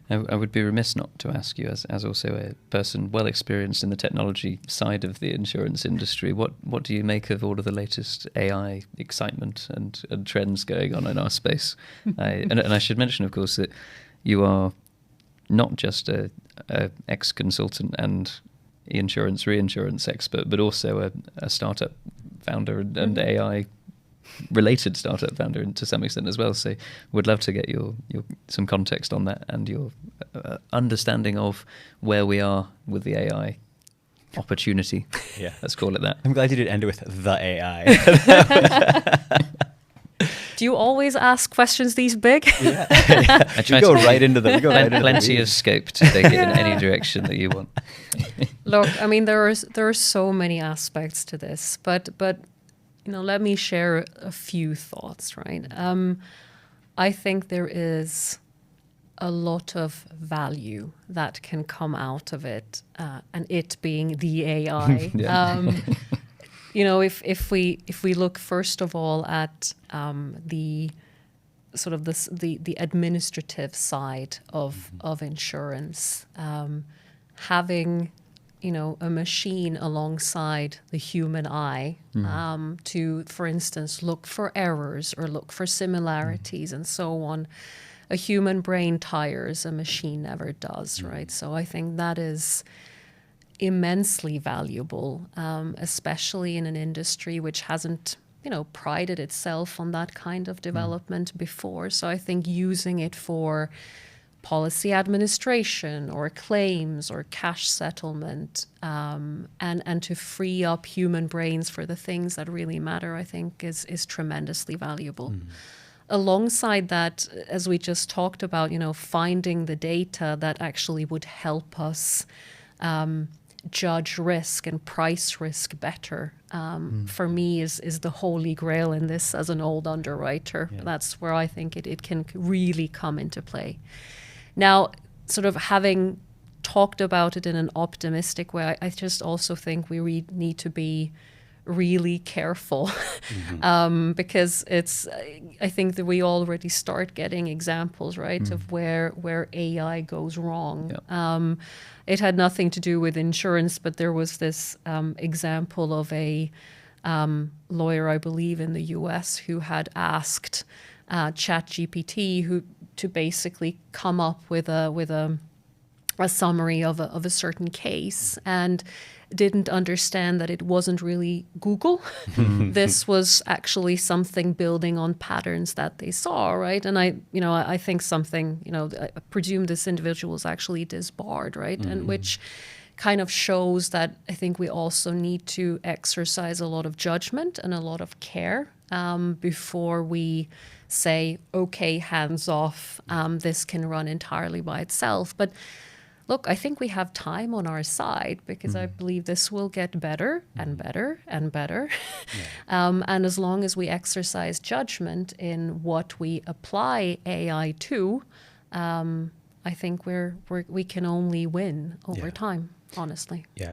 I would be remiss not to ask you, as also a person well experienced in the technology side of the insurance industry, what do you make of all of the latest AI excitement and trends going on in our space? And I should mention, of course, that you are not just a ex-consultant and insurance, reinsurance expert, but also a startup founder and AI related startup founder to some extent as well. So would love to get your some context on that and your understanding of where we are with the AI opportunity. Yeah, let's call it that. I'm glad you did end it with the AI. Do you always ask questions these big? Yeah. I try to go right into them. Plenty of scope to take it in any direction that you want. Look, I mean, there are so many aspects to this, but let me share a few thoughts, right? I think there is a lot of value that can come out of it, and it being the AI. If we look first of all at the sort of the administrative side of insurance, having a machine alongside the human eye to, for instance, look for errors or look for similarities and so on. A human brain tires, a machine never does, right? So I think that is immensely valuable, especially in an industry which hasn't, prided itself on that kind of development before. So I think using it for policy administration or claims or cash settlement, and to free up human brains for the things that really matter, I think is tremendously valuable. Alongside that, as we just talked about, finding the data that actually would help us judge risk and price risk better, for me is the holy grail in this as an old underwriter. Yeah. That's where I think it can really come into play. Now, sort of having talked about it in an optimistic way, I just also think we need to be really careful because I think that we already start getting examples, right, of where AI goes wrong. Yeah. It had nothing to do with insurance, but there was this example of a lawyer, I believe, in the US who had asked ChatGPT to basically come up with a summary of a certain case, and didn't understand that it wasn't really Google. This was actually something building on patterns that they saw, right? And I think something, I presume this individual was actually disbarred, right? And which kind of shows that I think we also need to exercise a lot of judgment and a lot of care before we say, okay, hands off, this can run entirely by itself. But look, I think we have time on our side because I believe this will get better and better and better. Yeah. And as long as we exercise judgment in what we apply AI to, I think we can only win over time, honestly. Yeah.